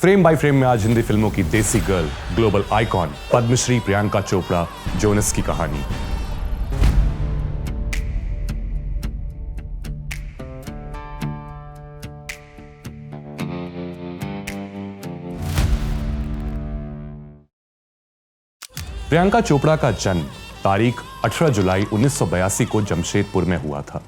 Frame by frame में आज हिंदी फिल्मों की desi girl, global icon Padmashri Priyanka Chopra Jonas की कहानी। प्रियंका चोपड़ा का जन्म तारीख 18 जुलाई 1982 को जमशेदपुर में हुआ था।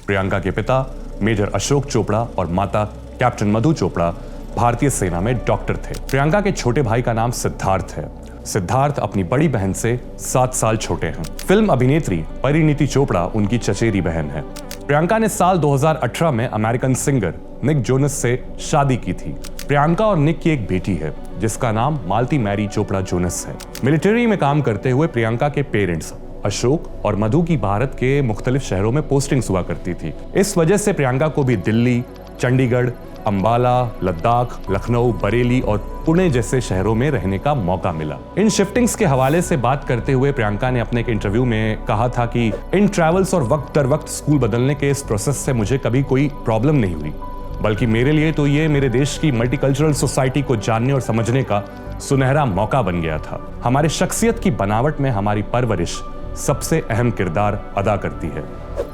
प्रियंका के पिता मेजर अशोक चोपड़ा और माता कैप्टन मधु चोपड़ा भारतीय सेना में डॉक्टर थे। प्रियंका के छोटे भाई का नाम सिद्धार्थ है। सिद्धार्थ अपनी बड़ी बहन से 7 साल छोटे हैं। फिल्म अभिनेत्री परिणीति चोपड़ा उनकी चचेरी बहन है। प्रियंका ने साल 2018 में अमेरिकन सिंगर निक जोनस से शादी की थी। प्रियंका और निक की एक बेटी है जिसका नाम मालती मैरी चोपड़ा जोनस है। मिलिट्री में काम करते हुए प्रियंका के पेरेंट्स अशोक और मधु की भारत के मुख्तलिफ शहरों में पोस्टिंग्स हुआ करती थी। इस वजह से प्रियंका को भी दिल्ली, चंडीगढ़, अंबाला, लद्दाख, लखनऊ, बरेली और पुणे जैसे शहरों में रहने का मौका मिला। इन शिफ्टिंग्स के हवाले से बात करते हुए प्रियंका ने अपने एक इंटरव्यू में कहा था कि इन ट्रैवल्स और वक्त दर वक्त स्कूल बदलने के इस प्रोसेस से मुझे कभी कोई प्रॉब्लम नहीं हुई, बल्कि मेरे लिए तो ये मेरे देश की मल्टीकल्चरल सोसाइटी को जानने और समझने का सुनहरा मौका बन गया था। हमारे शख्सियत की बनावट में हमारी परवरिश सबसे अहम किरदार अदा करती है।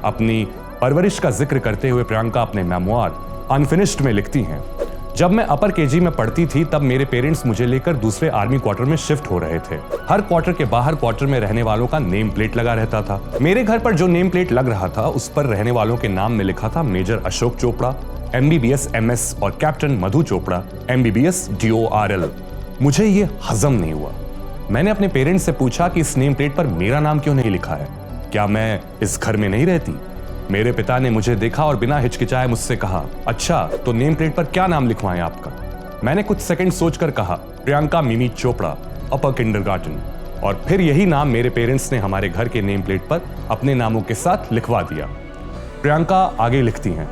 अपनी परवरिश का जिक्र करते हुए प्रियंका अपने मेमोआर अनफिनिश्ड में लिखती हैं, जब मैं अपर केजी में पढ़ती थी तब मेरे पेरेंट्स मुझे लेकर दूसरे आर्मी क्वार्टर में शिफ्ट हो रहे थे। हर क्वार्टर के बाहर क्वार्टर में रहने वालों का नेम प्लेट लगा रहता था। मेरे घर पर जो नेम प्लेट लग रहा था उस पर रहने वालों के नाम में लिखा था major Ashok Chopra MBBS MS और captain Madhu Chopra MBBS DORL। मुझे ये हजम नहीं हुआ। मैंने अपने पेरेंट्स से पूछा कि इस नेम प्लेट पर मेरा नाम क्यों नहीं लिखा है, क्या मैं इस घर में नहीं रहती? मेरे पिता ने मुझे देखा और बिना हिचकिचाए मुझसे कहा, अच्छा तो नेम प्लेट पर क्या नाम लिखवाएं आपका? मैंने कुछ सेकंड सोचकर कहा, प्रियंका मिमी चोपड़ा, अपर किंडरगार्टन। और फिर यही नाम मेरे पेरेंट्स ने हमारे घर के नेम प्लेट पर अपने नामों के साथ लिखवा दिया। प्रियंका आगे लिखती हैं,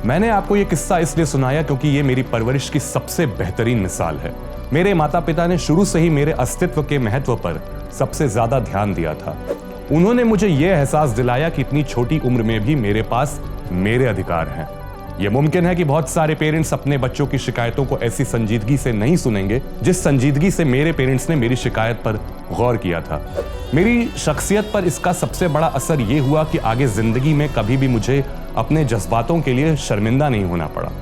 मैंने आपको ये किस्सा इसलिए सुनाया क्योंकि ये मेरी परवरिश की सबसे बेहतरीन मिसाल है। मेरे माता पिता ने शुरू से ही मेरे अस्तित्व के महत्व पर सबसे ज्यादा ध्यान दिया था। उन्होंने मुझे यह एहसास दिलाया कि इतनी छोटी उम्र में भी मेरे पास मेरे अधिकार हैं। यह मुमकिन है कि बहुत सारे पेरेंट्स अपने बच्चों की शिकायतों को ऐसी संजीदगी से नहीं सुनेंगे जिस संजीदगी से मेरे पेरेंट्स ने मेरी शिकायत पर गौर किया था। मेरी शख्सियत पर इसका सबसे बड़ा असर यह हुआ कि आगे जिंदगी में कभी भी मुझे अपने जज्बातों के लिए शर्मिंदा नहीं होना पड़ा।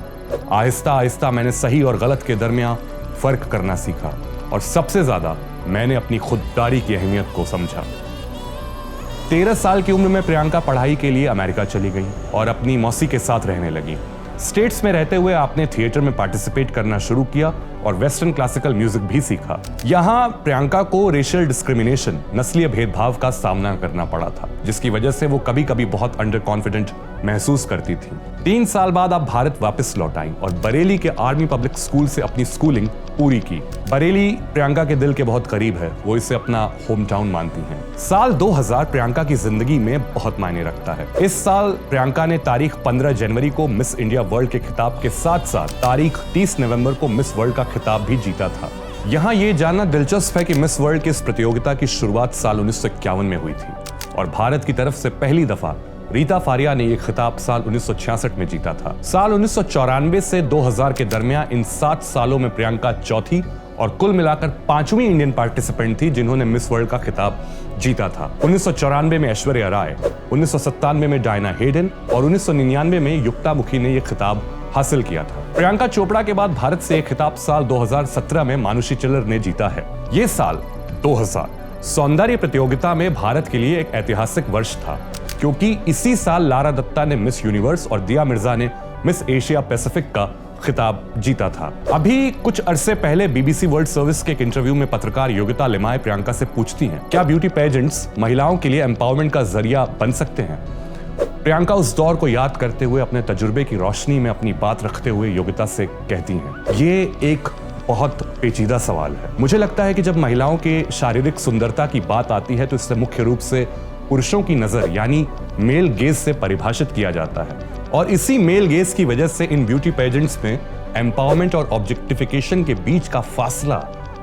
आहिस्ता आहिस्ता मैंने सही और गलत के दरमियान फर्क करना सीखा और सबसे ज्यादा मैंने अपनी खुददारी की अहमियत को समझा। 13 साल की उम्र में प्रियंका पढ़ाई के लिए अमेरिका चली गई और अपनी मौसी के साथ रहने लगी। स्टेट्स में रहते हुए आपने थिएटर में पार्टिसिपेट करना शुरू किया और वेस्टर्न क्लासिकल म्यूजिक भी सीखा। यहाँ प्रियंका को रेशियल डिस्क्रिमिनेशन, नस्लीय भेदभाव का सामना करना पड़ा था, जिसकी वजह से वो कभी कभी बहुत अंडर कॉन्फिडेंट महसूस करती थी। 3 साल बाद आप भारत वापस लौट आई और बरेली के आर्मी पब्लिक स्कूल से अपनी स्कूलिंग पूरी की। बरेली प्रियंका के दिल के बहुत करीब है, वो इसे अपना होम टाउन मानती हैं। साल 2000 प्रियंका की जिंदगी में बहुत मायने रखता है। इस साल प्रियंका ने तारीख 15 जनवरी को मिस इंडिया वर्ल्ड के खिताब के साथ साथ तारीख 30 नवंबर को मिस वर्ल्ड का खिताब भी जीता था। यहाँ ये जानना दिलचस्प है कि मिस वर्ल्ड की इस प्रतियोगिता की शुरुआत साल 1951 में हुई थी और भारत की तरफ से पहली दफा रीता फारिया ने यह खिताब साल 1966 में जीता था। साल 1994 से 2000 के दरमियान इन 7 सालों में प्रियंका चौथी और कुल मिलाकर 5वीं इंडियन पार्टिसिपेंट थी जिन्होंने मिस वर्ल्ड का खिताब जीता था। 1994 में ऐश्वर्या राय, 1997 में डायना हेडन और 1999 में युक्ता मुखी ने यह खिताब हासिल किया था। प्रियंका चोपड़ा के बाद भारत से यह खिताब साल 2017 में मानुषी चिल्लर ने जीता है। ये साल 2000 सौंदर्य प्रतियोगिता में भारत के लिए एक ऐतिहासिक वर्ष था क्योंकि इसी साल लारा दत्ता ने मिस यूनिवर्स और दिया मिर्जा ने मिस एशिया पैसिफिक का खिताब जीता था। अभी कुछ अरसे पहले BBC वर्ल्ड सर्विस के एक इंटरव्यू में पत्रकार योगिता लिमाय प्रियंका से पूछती हैं, क्या ब्यूटी पेजेंट्स महिलाओं के लिए एम्पावरमेंट का जरिया बन सकते हैं? प्रियंका उस दौर को याद करते हुए अपने तजुर्बे की रोशनी में अपनी बात रखते हुए योगिता से कहती हैं, ये एक बहुत पेचीदा सवाल है। मुझे लगता है कि जब महिलाओं के शारीरिक सुंदरता की बात आती है तो इससे मुख्य रूप से पुरुषों की नजर यानी मेल गेज से परिभाषित किया जाता है और इसी मेल गेज की वजह से इन ब्यूटी पेजेंट्स में एम्पावरमेंट और ऑब्जेक्टिफिकेशन के बीच का फासला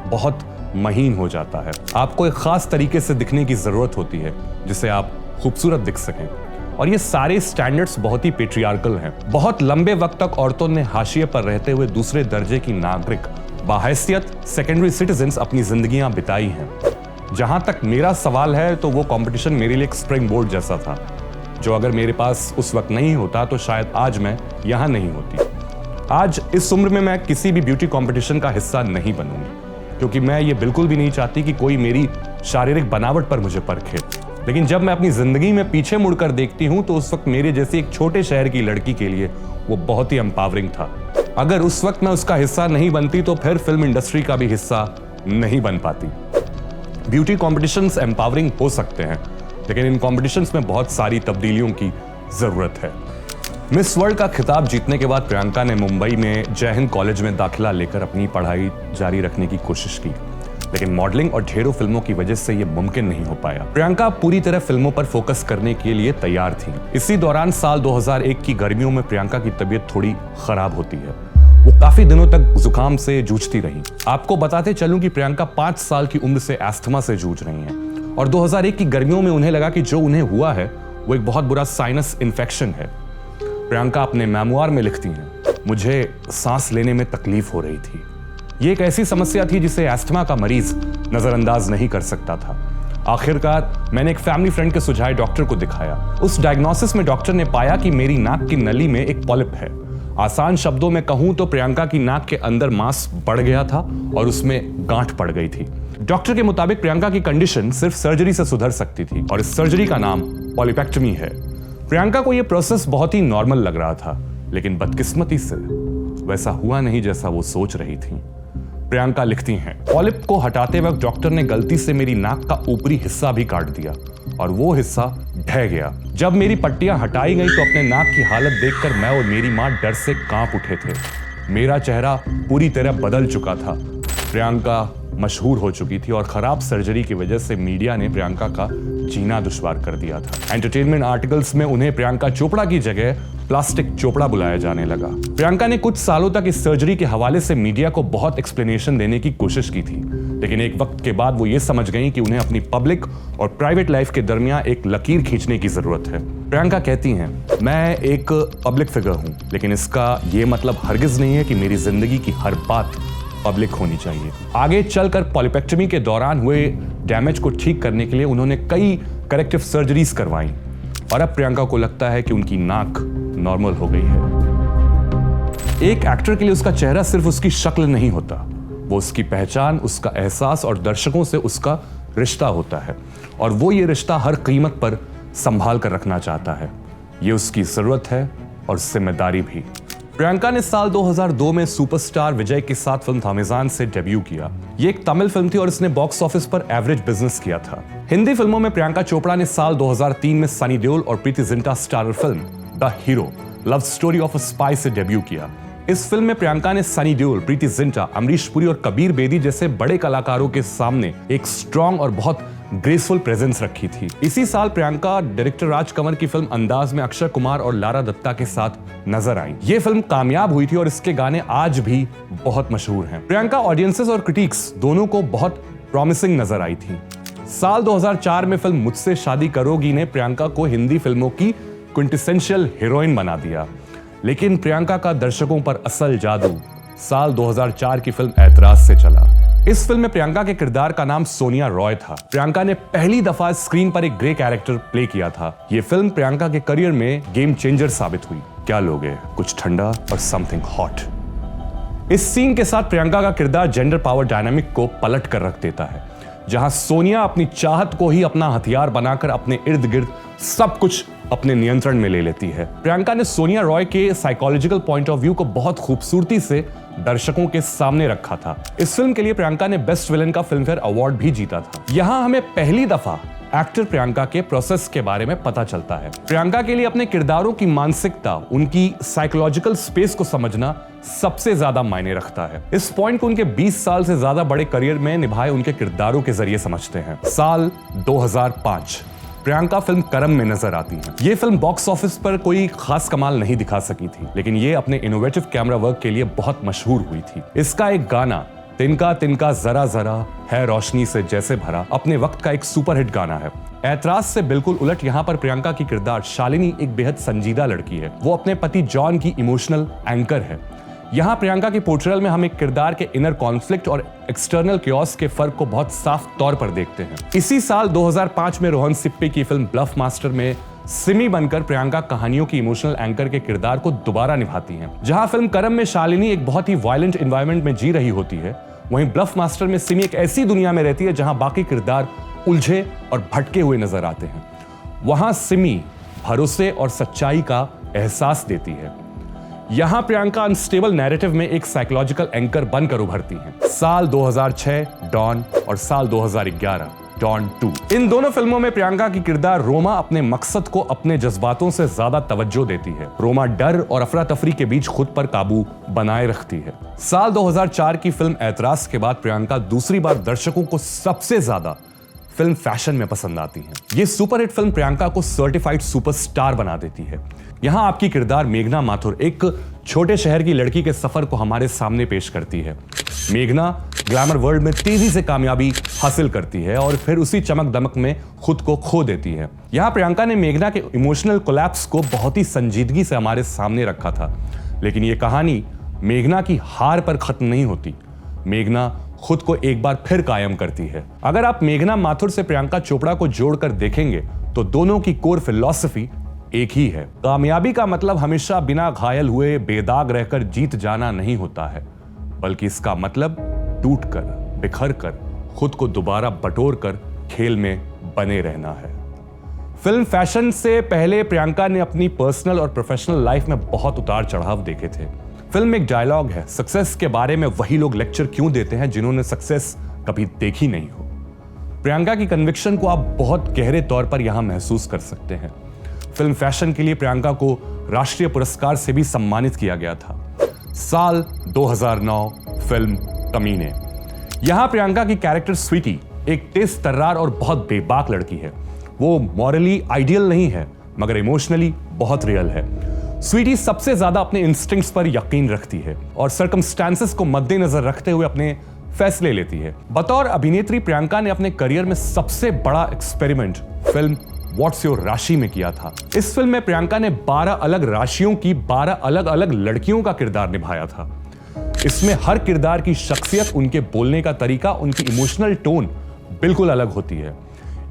बहुत महीन हो जाता है। आपको एक खास तरीके से दिखने की जरूरत होती है जिससे आप खूबसूरत दिख सकें और ये सारे स्टैंडर्ड्स बहुत ही पेट्रियार्कल हैं। बहुत लंबे वक्त तक औरतों ने हाशिए पर रहते हुए दूसरे दर्जे की नागरिक बाहैसियत सेकेंडरी सिटीजन्स अपनी जिंदगियां बिताई हैं। जहां तक मेरा सवाल है तो वो कंपटीशन मेरे लिए एक स्प्रिंग बोर्ड जैसा था, जो अगर मेरे पास उस वक्त नहीं होता तो शायद आज मैं यहां नहीं होती। आज इस उम्र में मैं किसी भी ब्यूटी कंपटीशन का हिस्सा नहीं बनूंगी, क्योंकि मैं ये बिल्कुल भी नहीं चाहती कि कोई मेरी शारीरिक बनावट पर मुझे परखे। लेकिन जब मैं अपनी जिंदगी में पीछे मुड़कर देखती हूं तो उस वक्त मेरे जैसी एक छोटे शहर की लड़की के लिए वो बहुत ही एम्पावरिंग था। अगर उस वक्त मैं उसका हिस्सा नहीं बनती तो फिर फिल्म इंडस्ट्री का भी हिस्सा नहीं बन पाती। ब्यूटी कॉम्पिटिशन्स एम्पावरिंग हो सकते हैं, लेकिन इन कॉम्पिटिशन्स में बहुत सारी तब्दीलियों की जरूरत है। मिस वर्ल्ड का खिताब जीतने के बाद प्रियंका ने मुंबई में जय हिंद कॉलेज में दाखिला लेकर अपनी पढ़ाई जारी रखने की कोशिश की, लेकिन मॉडलिंग और ढेरों फिल्मों की वजह से यह मुमकिन नहीं हो पाया। प्रियंका पूरी तरह फिल्मों पर फोकस करने के लिए तैयार थी। इसी दौरान साल 2001 की गर्मियों में प्रियंका की तबीयत थोड़ी खराब होती है। वो काफी दिनों तक जुकाम से जूझती रही। आपको बताते चलूं कि प्रियंका 5 साल की उम्र से एस्थमा से जूझ रही हैं और 2001 की गर्मियों में उन्हें लगा कि जो उन्हें हुआ है वो एक बहुत बुरा साइनस इन्फेक्शन है। प्रियंका अपने मेमोआर में लिखती हैं, मुझे सांस लेने में तकलीफ हो रही थी। ये एक ऐसी समस्या थी जिसे एस्थमा का मरीज नजरअंदाज नहीं कर सकता था। आखिरकार मैंने एक फैमिली फ्रेंड के सुझाए डॉक्टर को दिखाया। उस डायग्नोसिस में डॉक्टर ने पाया कि मेरी नाक की नली में एक पॉलिप है। आसान शब्दों में कहूं तो प्रियंका की नाक के अंदर मांस बढ़ गया था और उसमें गांठ पड़ गई थी। डॉक्टर के मुताबिक प्रियंका की कंडीशन सिर्फ सर्जरी से सुधर सकती थी और इस सर्जरी का नाम पॉलिपेक्टमी है। प्रियंका को यह प्रोसेस बहुत ही नॉर्मल लग रहा था, लेकिन बदकिस्मती से वैसा हुआ नहीं जैसा वो सोच रही थी। प्रियंका लिखती हैं, पॉलिप को हटाते वक्त डॉक्टर ने गलती से मेरी नाक का ऊपरी हिस्सा भी काट दिया और वो हिस्सा ढह गया। जब मेरी पट्टियां हटाई गई तो अपने नाक की हालत देखकर मैं और मेरी मां डर से कांप उठे थे। मेरा चेहरा पूरी तरह बदल चुका था। प्रियंका मशहूर हो चुकी थी और खराब सर्जरी की वजह से मीडिया ने प्रियंका का जीना दुश्वार कर दिया था। एंटरटेनमेंट आर्टिकल्स में उन्हें प्रियंका चोपड़ा की जगह प्लास्टिक चोपड़ा बुलाया जाने लगा। प्रियंका ने कुछ सालों तक इस सर्जरी के हवाले से मीडिया को बहुत एक्सप्लेनेशन देने की कोशिश की थी, लेकिन एक वक्त के बाद वो ये समझ गई कि उन्हें अपनी पब्लिक और प्राइवेट लाइफ के दरमियान एक लकीर खींचने की जरूरत है। प्रियंका कहती हैं, मैं एक पब्लिक फिगर हूं, लेकिन इसका ये मतलब हरगिज नहीं है कि मेरी जिंदगी की हर बात पब्लिक होनी चाहिए। आगे चलकर पॉलिपेक्टमी के दौरान हुए डैमेज को ठीक करने के लिए उन्होंने कई करेक्टिव सर्जरीज करवाई और अब प्रियंका को लगता है कि उनकी नाक नॉर्मल हो गई है। एक एक्टर के लिए उसका चेहरा सिर्फ उसकी शक्ल नहीं होता, वो उसकी पहचान, उसका एहसास और दर्शकों से उसका रिश्ता होता है और वो ये रिश्ता हर कीमत पर संभाल कर रखना चाहता है। ये उसकी जरूरत है और जिम्मेदारी भी। प्रियंका ने साल 2002 में सुपरस्टार विजय के साथ फिल्म थामेजान से डेब्यू किया। ये एक तमिल फिल्म थी और इसने बॉक्स ऑफिस पर एवरेज बिजनेस किया था। हिंदी फिल्मों में प्रियंका चोपड़ा ने साल 2003 में सनी देओल और प्रीति जिंटा स्टारर फिल्म the hero love story of a spy से डेब्यू किया। इस फिल्म में प्रियंका ने सनी देओल, प्रीति जिंटा, अमरीश पुरी और कबीर बेदी जैसे बड़े कलाकारों के सामने एक स्ट्रॉन्ग और बहुत ग्रेसफुल प्रेजेंस रखी थी। इसी साल प्रियंका डायरेक्टर राज कंवर की फिल्म अंदाज में अक्षय कुमार और लारा दत्ता के साथ नजर आई। ये फिल्म कामयाब हुई थी और इसके गाने आज भी बहुत मशहूर हैं। प्रियंका ऑडियंसेस और क्रिटिक्स दोनों को बहुत प्रॉमिसिंग नजर आई थी। साल 2004 में फिल्म मुझसे शादी करोगी ने प्रियंका को हिंदी फिल्मों की क्विंटेसेंशियल हीरोइन बना दिया, लेकिन प्रियंका का दर्शकों पर असल जादू साल 2004 की फिल्म ऐतराज से चला। इस फिल्म में प्रियंका के किरदार का नाम सोनिया रॉय था। प्रियंका ने पहली दफा स्क्रीन पर एक ग्रे कैरेक्टर प्ले किया था। यह फिल्म प्रियंका के करियर में गेम चेंजर साबित हुई। क्या लोगे, कुछ ठंडा और समथिंग हॉट। इस सीन के साथ प्रियंका का किरदार जेंडर पावर डायनामिक को पलट कर रख देता है, जहां सोनिया अपनी चाहत को ही अपना हथियार बनाकर अपने इर्द गिर्द सब कुछ अपने नियंत्रण में ले लेती है। प्रियंका ने सोनिया रॉय के साइकोलॉजिकल पॉइंट ऑफ व्यू को बहुत खूबसूरती से दर्शकों के सामने रखा था। इस फिल्म के लिए प्रियंका ने बेस्ट विलन का फिल्म फेयर अवार्ड भी जीता था। यहां हमें पहली दफा एक्टर प्रियंका के प्रोसेस के बारे में पता चलता है। प्रियंका के लिए अपने किरदारों की मानसिकता, उनकी साइकोलॉजिकल स्पेस को समझना सबसे ज्यादा मायने रखता है। इस पॉइंट को उनके 20 साल से ज्यादा बड़े करियर में निभाए उनके किरदारों के जरिए समझते हैं। साल 2005 प्रियंका फिल्म करम में नजर आती हैं। ये फिल्म बॉक्स ऑफिस पर कोई खास कमाल नहीं दिखा सकी थी, लेकिन ये अपने इनोवेटिव कैमरा वर्क के लिए बहुत मशहूर हुई थी। इसका एक गाना तिनका तिनका जरा जरा है रोशनी से जैसे भरा अपने वक्त का एक सुपरहिट गाना है। ऐतराज से बिल्कुल उलट यहाँ पर प्रियंका की किरदार शालिनी एक बेहद संजीदा लड़की है। वो अपने पति जॉन की इमोशनल एंकर है। यहाँ प्रियंका की पोर्ट्रेयल में हम एक किरदार के इनर कॉन्फ्लिक्ट और एक्सटर्नल क्योस के फर्क को बहुत साफ तौर पर देखते हैं। इसी साल 2005 में रोहन सिप्पी की फिल्म ब्लफ मास्टर में सिमी बनकर प्रियंका कहानियों की इमोशनल एंकर के किरदार को दोबारा निभाती हैं। जहां फिल्म करम में शालिनी एक बहुत ही वायलेंट एनवायरनमेंट में जी रही होती है, वहीं ब्लफ मास्टर में सिमी एक ऐसी दुनिया में रहती है जहां बाकी किरदार उलझे और भटके हुए नजर आते हैं। वहां सिमी भरोसे और सच्चाई का एहसास देती है। यहां प्रियंका अनस्टेबल नैरेटिव में एक साइकोलॉजिकल एंकर बनकर उभरती हैं। साल 2006 डॉन और साल 2011 डॉन 2। इन दोनों फिल्मों में प्रियंका की किरदार रोमा अपने मकसद को अपने जज्बातों से ज्यादा तवज्जो देती है। रोमा डर और अफरा तफरी के बीच खुद पर काबू बनाए रखती है। साल 2004 की फिल्म ऐतराज के बाद प्रियंका दूसरी बार दर्शकों को सबसे ज्यादा फिल्म फैशन में पसंद आती है। ये सुपरहिट फिल्म प्रियंका को सर्टिफाइड सुपरस्टार बना देती है। यहां आपकी किरदार मेघना माथुर एक छोटे शहर की लड़की के सफर को हमारे सामने पेश करती है। मेघना ग्लैमर वर्ल्ड में तेजी से कामयाबी हासिल करती है और फिर उसी चमक दमक में खुद को खो देती है। यहां प्रियंका ने मेघना के इमोशनल कोलैप्स को बहुत ही संजीदगी से हमारे सामने रखा था। लेकिन यह कहानी मेघना की हार पर खत्म नहीं होती। मेघना खुद को एक बार फिर कायम करती है। अगर आप मेघना माथुर से प्रियंका चोपड़ा को जोड़कर देखेंगे तो दोनों की कोर फिलॉसफी एक ही है। कामयाबी का मतलब हमेशा बिना घायल हुए बेदाग रहकर जीत जाना नहीं होता है, बल्कि इसका मतलब टूटकर, बिखरकर, खुद को दोबारा बटोरकर खेल में बने रहना है। फिल्म फैशन से पहले प्रियंका ने अपनी पर्सनल और प्रोफेशनल लाइफ में बहुत उतार चढ़ाव देखे थे। फिल्म में एक डायलॉग है, सक्सेस के बारे में वही लोग लेक्चर क्यों देते हैं जिन्होंने सक्सेस कभी देखी नहीं हो। प्रियंका की कन्विक्शन को आप बहुत गहरे तौर पर यहां महसूस कर सकते हैं। फिल्म फैशन के लिए प्रियंका को राष्ट्रीय पुरस्कार से भी सम्मानित किया गया था। साल 2009 फिल्म कमीने। यहां प्रियंका की कैरेक्टर स्वीटी एक तेज तर्रार और बहुत बेबाक लड़की है। वो मॉरली आइडियल नहीं है मगर इमोशनली बहुत रियल है। स्वीटी सबसे ज्यादा अपने इंस्टिंक्ट्स पर यकीन रखती है और सर्कमस्टेंसेस को मद्देनजर रखते हुए अपने फैसले लेती है। बतौर अभिनेत्री प्रियंका ने अपने करियर में सबसे बड़ा एक्सपेरिमेंट फिल्म व्हाट्स योर राशि में किया था। इस फिल्म में प्रियंका ने 12 अलग राशियों की 12 अलग अलग लड़कियों का किरदार निभाया था। इसमें हर किरदार की शख्सियत, उनके बोलने का तरीका, उनकी इमोशनल टोन बिल्कुल अलग होती है।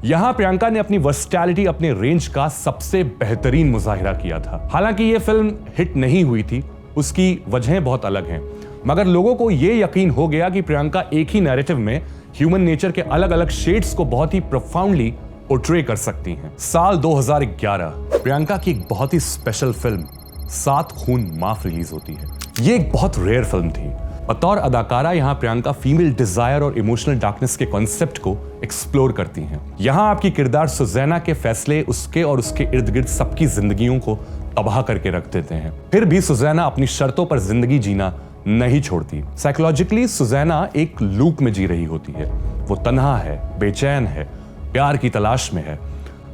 यहां प्रियंका ने अपनी वर्सटैलिटी, अपने रेंज का सबसे बेहतरीन मुजाहिरा किया था। हालांकि यह फिल्म हिट नहीं हुई थी, उसकी वजहें बहुत अलग हैं, मगर लोगों को यह यकीन हो गया कि प्रियंका एक ही नैरेटिव में ह्यूमन नेचर के अलग अलग शेड्स को बहुत ही प्रोफाउंडली पोर्ट्रे कर सकती हैं। साल 2011 प्रियंका की एक बहुत ही स्पेशल फिल्म 7 खून माफ रिलीज होती है। ये एक बहुत रेयर फिल्म थी। बतौर अदाकारा यहां प्रियंका फीमेल डिजायर और इमोशनल डार्कनेस के कॉन्सेप्ट को एक्सप्लोर करती हैं। यहां आपकी किरदार सुजैना के फैसले उसके और उसके इर्द गिर्द सबकी जिंदगियों को तबाह करके रख देते हैं। फिर भी सुजैना अपनी शर्तों पर जिंदगी जीना नहीं छोड़ती। साइकोलॉजिकली सुजैना एक लूप में जी रही होती है। वो तन्हा है, बेचैन है, प्यार की तलाश में है।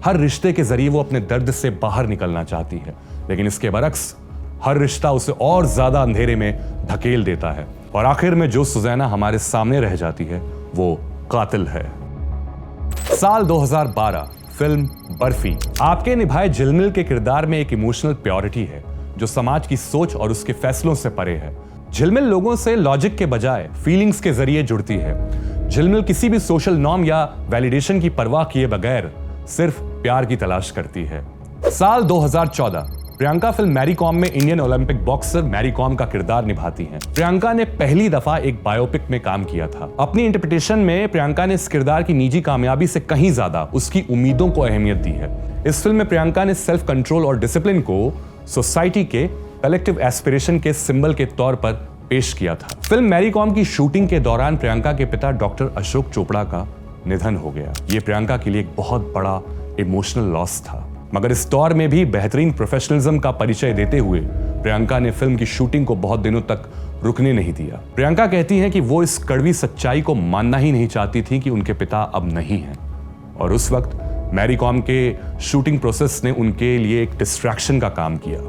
हर रिश्ते के जरिए वो अपने दर्द से बाहर निकलना चाहती है, लेकिन इसके बरक्स हर रिश्ता उसे और ज्यादा अंधेरे में धकेल देता है और आखिर में जो सुजैना हमारे सामने रह जाती है वो कातिल है। साल 2012 फिल्म बर्फी। आपके निभाए झिलमिल के किरदार में एक इमोशनल प्योरिटी है जो समाज की सोच और उसके फैसलों से परे है। झिलमिल लोगों से लॉजिक के बजाय फीलिंग्स के जरिए जुड़ती है। झिलमिल किसी भी सोशल नॉर्म या वैलिडेशन की परवाह किए बगैर सिर्फ प्यार की तलाश करती है। साल 2014 प्रियंका फिल्म मैरी कॉम में Indian Olympic boxer Mary Kom का किरदार निभाती हैं। प्रियंका ने पहली दफा एक बायोपिक में काम किया था। अपनी इंटरप्रिटेशन में प्रियंका ने इस किरदार की निजी कामयाबी से कहीं ज्यादा उसकी उम्मीदों को अहमियत दी है। इस फिल्म में प्रियंका ने सेल्फ कंट्रोल और डिसिप्लिन को सोसाइटी के कलेक्टिव एस्पिरेशन के सिंबल के तौर पर पेश किया था। फिल्म मैरी कॉम की शूटिंग के दौरान प्रियंका के पिता डॉक्टर अशोक चोपड़ा का निधन हो गया। ये प्रियंका के लिए एक बहुत बड़ा इमोशनल लॉस था, मगर इस दौर में भी बेहतरीन प्रोफेशनलिज्म का परिचय देते हुए प्रियंका ने फिल्म की शूटिंग को बहुत दिनों तक रुकने नहीं दिया। प्रियंका कहती हैं कि वो इस कड़वी सच्चाई को मानना ही नहीं चाहती थी कि उनके पिता अब नहीं हैं, और उस वक्त मैरी कॉम के शूटिंग प्रोसेस ने उनके लिए एक डिस्ट्रैक्शन का काम किया।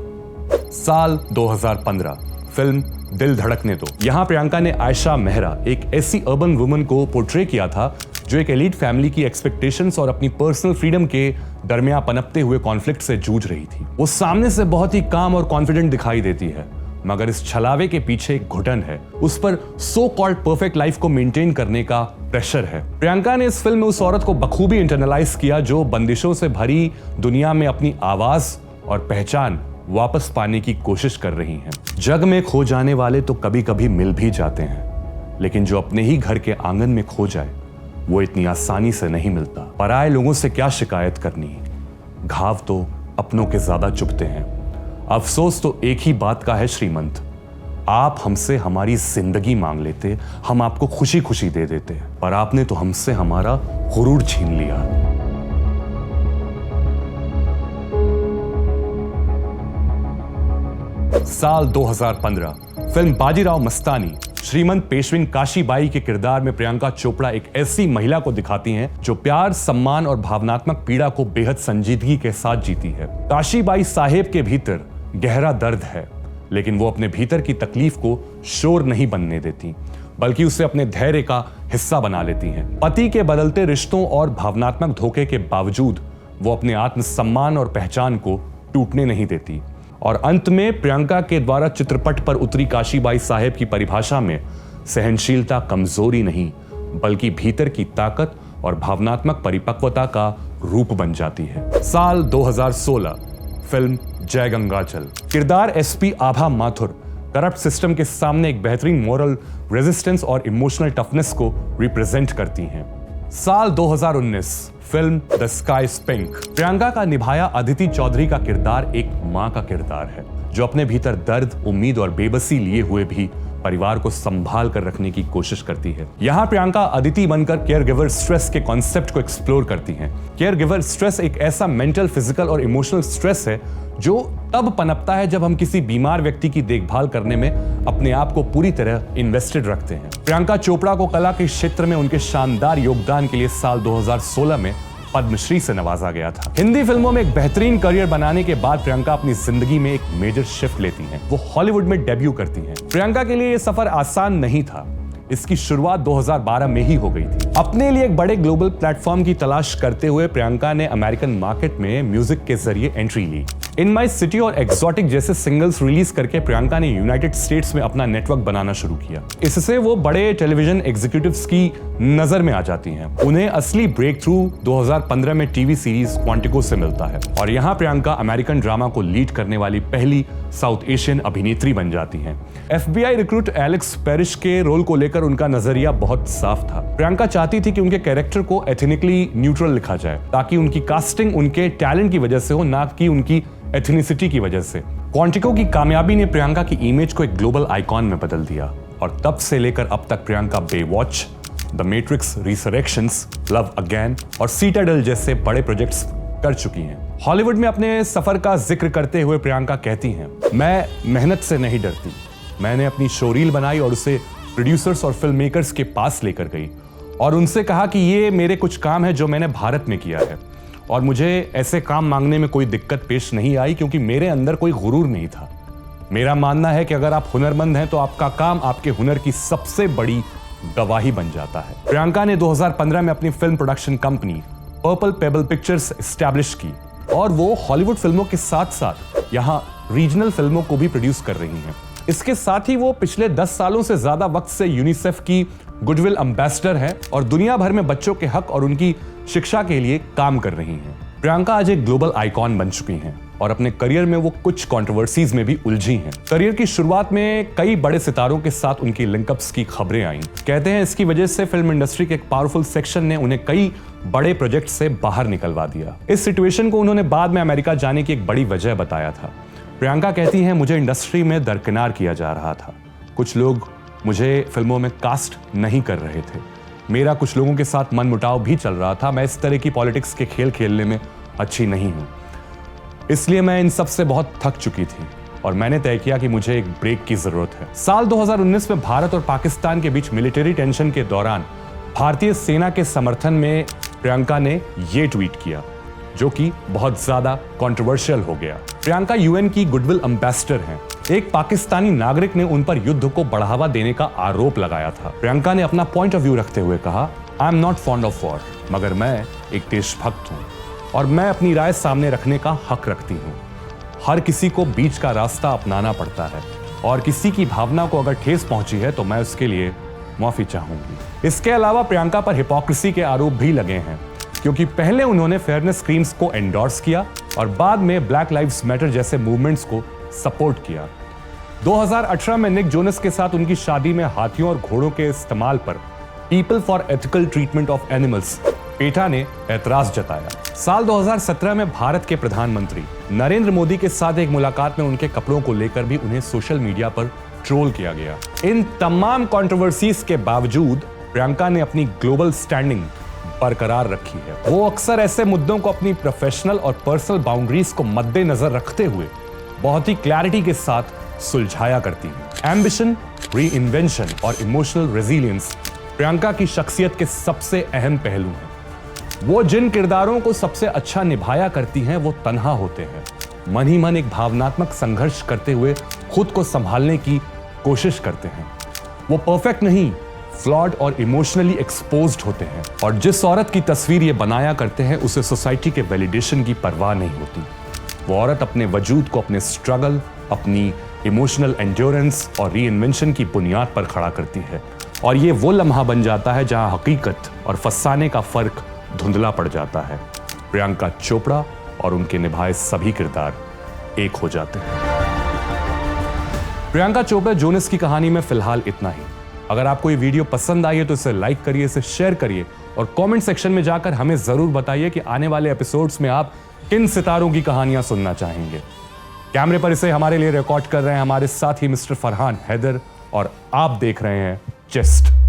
साल 2015 फिल्म दिल धड़कने दो। यहां प्रियंका ने आयशा मेहरा, एक ऐसी अर्बन वुमन को पोर्ट्रे किया था जो एक एलीट फैमिली की एक्सपेक्टेशंस और अपनी पर्सनल फ्रीडम के दरमियान पनपते हुए कॉन्फ्लिक्ट से जूझ रही थी। वो सामने से बहुत ही काम और कॉन्फिडेंट दिखाई देती है, मगर इस छलावे के पीछे एक घुटन है। उस पर सो कॉल्ड परफेक्ट लाइफ को मेंटेन करने का प्रेशर है। प्रियंका ने इस फिल्म में उस औरत को बखूबी इंटरनलाइज किया जो बंदिशों से भरी दुनिया में अपनी आवाज और पहचान वापस पाने की कोशिश कर रही हैं। जग में खो जाने वाले तो कभी कभी मिल भी जाते हैं, लेकिन जो अपने ही घर के आंगन में खो जाए वो इतनी आसानी से नहीं मिलता। पराये लोगों से क्या शिकायत करनी, घाव तो अपनों के ज्यादा चुभते हैं। अफसोस तो एक ही बात का है श्रीमंत, आप हमसे हमारी जिंदगी मांग लेते, हम आपको खुशी खुशी दे देते, पर आपने तो हमसे हमारा गुरूर छीन लिया। साल 2015 फिल्म बाजीराव मस्तानी श्रीमंत पेशविन काशीबाई के किरदार में प्रियंका चोपड़ा एक ऐसी महिला को दिखाती हैं जो प्यार, सम्मान और भावनात्मक पीड़ा को बेहद संजीदगी के साथ जीती है। काशीबाई साहेब के भीतर गहरा दर्द है, लेकिन वो अपने भीतर की तकलीफ को शोर नहीं बनने देती, बल्कि उसे अपने धैर्य का हिस्सा बना लेती हैं। पति के बदलते रिश्तों और भावनात्मक धोखे के बावजूद वो अपने आत्मसम्मान और पहचान को टूटने नहीं देती। और अंत में प्रियंका के द्वारा चित्रपट पर उतरी काशीबाई साहेब की परिभाषा में सहनशीलता कमजोरी नहीं, बल्कि भीतर की ताकत और भावनात्मक परिपक्वता का रूप बन जाती है। साल 2016 फिल्म जय गंगाचल किरदार एसपी आभा माथुर करप्ट सिस्टम के सामने एक बेहतरीन मोरल रेजिस्टेंस और इमोशनल टफनेस को रिप्रेजेंट करती हैं। साल 2019 film the sky is pink Priyanka का निभाया अदिति चौधरी का किरदार एक मां का किरदार है जो अपने भीतर दर्द, उम्मीद और बेबसी लिए हुए भी परिवार को संभाल कर रखने की कोशिश करती है। यहाँ प्रियंका अदिति बनकर केयर गिवर स्ट्रेस के कॉन्सेप्ट को एक्सप्लोर करती हैं। केयर गिवर स्ट्रेस एक ऐसा मेंटल, फिजिकल और इमोशनल स्ट्रेस है जो तब पनपता है जब हम किसी बीमार व्यक्ति की देखभाल करने में अपने आप को पूरी तरह इन्वेस्टेड रखते हैं। प्रियंका चोपड़ा को कला के क्षेत्र में उनके शानदार योगदान के लिए साल 2016 में पद्मश्री से नवाजा गया था। हिंदी फिल्मों में एक बेहतरीन करियर बनाने के बाद प्रियंका अपनी जिंदगी में एक मेजर शिफ्ट लेती हैं। वो हॉलीवुड में डेब्यू करती हैं। प्रियंका के लिए ये सफर आसान नहीं था। इसकी शुरुआत 2012 में ही हो गई थी। अपने लिए एक बड़े ग्लोबल प्लेटफॉर्म की तलाश करते हुए प्रियंका ने अमेरिकन मार्केट में म्यूजिक के जरिए एंट्री ली। इन माई सिटी और एक्सोटिक जैसे सिंगल्स रिलीज करके प्रियंका ने यूनाइटेड स्टेट्स में अपना नेटवर्क बनाना शुरू किया। इससे वो बड़े टेलीविजन एग्जीक्यूटिव्स की नजर में आ जाती हैं। उन्हें असली ब्रेक थ्रू 2015 में टीवी सीरीज क्वांटिको से मिलता है और यहाँ प्रियंका अमेरिकन ड्रामा को लीड करने वाली पहली साउथ एशियन अभिनेत्री बन जाती हैं। FBI रिक्रूट एलेक्स पेरिश के रोल को लेकर उनका नजरिया बहुत साफ था। प्रियंका चाहती थी कि उनके कैरेक्टर को एथनिकली न्यूट्रल लिखा जाए ताकि उनकी कास्टिंग उनके टैलेंट की वजह से हो, ना कि उनकी एथनिसिटी की वजह से। क्वांटिको की कामयाबी ने प्रियंका की इमेज को एक ग्लोबल आइकॉन में बदल दिया और तब से लेकर अब तक Priyanka Baywatch, the Matrix Resurrections, love again और सीटाडेल जैसे बड़े प्रोजेक्ट्स कर चुकी हैं। हॉलीवुड में अपने सफर का जिक्र करते हुए प्रियंका कहती हैं, मैं मेहनत से नहीं डरती। मैंने अपनी शोरील बनाई और उसे प्रोड्यूसर्स और फिल्म मेकर्स के पास लेकर गई और उनसे कहा कि ये मेरे कुछ काम है जो मैंने भारत में किया है और मुझे ऐसे काम मांगने में कोई दिक्कत पेश नहीं आई क्योंकि मेरे अंदर कोई गुरूर नहीं था। मेरा मानना है कि अगर आप हुनरमंद हैं तो आपका काम आपके हुनर की सबसे बड़ी गवाही बन जाता है। प्रियंका ने 2015 में अपनी film production company purple payable pictures establish की और वो हॉलीवुड फिल्मों के साथ साथ यहाँ रीजनल फिल्मों को भी प्रोड्यूस कर रही हैं। इसके साथ ही वो पिछले 10 सालों से ज्यादा वक्त से यूनिसेफ की गुडविल एम्बेसडर है और दुनिया भर में बच्चों के हक और उनकी शिक्षा के लिए काम कर रही हैं। प्रियंका आज एक ग्लोबल आइकॉन बन चुकी हैं और अपने करियर में वो कुछ कंट्रोवर्सीज में भी उलझी हैं। करियर की शुरुआत में कई बड़े सितारों के साथ उनकी लिंकअप्स की खबरें आईं। कहते हैं इसकी वजह से फिल्म इंडस्ट्री के एक पावरफुल सेक्शन ने उन्हें कई बड़े प्रोजेक्ट से बाहर निकलवा दिया। इस सिचुएशन को उन्होंने बाद में अमेरिका जाने की एक बड़ी वजह बताया था। प्रियंका कहती हैं, मुझे इंडस्ट्री में दरकिनार किया जा रहा था। कुछ लोग मुझे फिल्मों में कास्ट नहीं कर रहे थे। मेरा कुछ लोगों के साथ मनमुटाव भी चल रहा था। मैं इस तरह की पॉलिटिक्स के खेल खेलने में अच्छी नहीं हूं, इसलिए मैं इन सब से बहुत थक चुकी थी और मैंने तय किया कि मुझे एक ब्रेक की जरूरत है। साल 2019 में भारत और पाकिस्तान के बीच मिलिट्री टेंशन के दौरान भारतीय सेना के समर्थन में प्रियंका ने ये ट्वीट किया जो कि बहुत ज्यादा कंट्रोवर्शियल हो गया। प्रियंका यूएन की गुडविल एम्बेसडर हैं। एक पाकिस्तानी नागरिक ने उन पर युद्ध को बढ़ावा देने का आरोप लगाया था। प्रियंका ने अपना पॉइंट ऑफ व्यू रखते हुए कहा, I am not fond of war, मगर मैं एक देशभक्त हूं और मैं अपनी राय सामने रखने का हक रखती हूं। हर किसी को बीच का रास्ता अपनाना पड़ता है। और किसी की भावना को अगर ठेस पहुंची है तो मैं उसके लिए माफी चाहूंगी। इसके अलावा प्रियंका पर हिपोक्रेसी के आरोप भी लगे हैं, क्योंकि पहले उन्होंने फेयरनेस स्कीम्स को एंडोर्स किया और बाद में ब्लैक लाइव्स मैटर जैसे मूवमेंट्स को सपोर्ट किया। 2018 में निक जोनस के साथ उनकी शादी में हाथियों और घोड़ों के इस्तेमाल पर people for ethical treatment of animals PETA ने एतराज जताया। साल 2017 में भारत के प्रधानमंत्री नरेंद्र मोदी के साथ एक मुलाकात में उनके कपड़ों को लेकर भी उन्हें सोशल मीडिया पर ट्रोल किया गया। इन तमाम कंट्रोवर्सीज के बावजूद प्रियंका ने अपनी ग्लोबल स्टैंडिंग बरकरार रखी है। वो अक्सर ऐसे मुद्दों को अपनी प्रोफेशनल और पर्सनल बाउंड्रीज को मद्देनजर रखते हुए बहुत ही क्लैरिटी के साथ सुलझाया करती है। एम्बिशन, री-इन्वेंशन और इमोशनल रेजिलियंस प्रियंका की शख्सियत के सबसे अहम पहलू हैं। वो जिन किरदारों को सबसे अच्छा निभाया करती हैं वो तन्हा होते हैं, मन ही मन एक भावनात्मक संघर्ष करते हुए खुद को संभालने की कोशिश करते हैं। वो परफेक्ट नहीं, फ्लॉड और इमोशनली एक्सपोज्ड होते हैं। और जिस औरत की तस्वीर ये बनाया करते हैं उसे सोसाइटी के वैलिडेशन की परवाह नहीं होती। वो औरत अपने वजूद को अपने स्ट्रगल, अपनी इमोशनल एंड्योरेंस और री-इन्वेंशन की बुनियाद पर खड़ा करती है। और ये वो लम्हा बन जाता है जहां हकीकत और फसाने का फर्क धुंधला पड़ जाता है। प्रियंका चोपड़ा और उनके निभाए सभी किरदार एक हो जाते हैं। प्रियंका चोपड़ा जोनस की कहानी में फिलहाल इतना ही। अगर आपको ये वीडियो पसंद आई है तो इसे लाइक करिए, इसे शेयर करिए और कमेंट सेक्शन में जाकर हमें जरूर बताइए कि आने वाले एपिसोड्स में आप किन सितारों की कहानियां सुनना चाहेंगे। कैमरे पर इसे हमारे लिए रिकॉर्ड कर रहे हैं हमारे साथी मिस्टर फरहान हैदर और आप देख रहे हैं चेस्ट।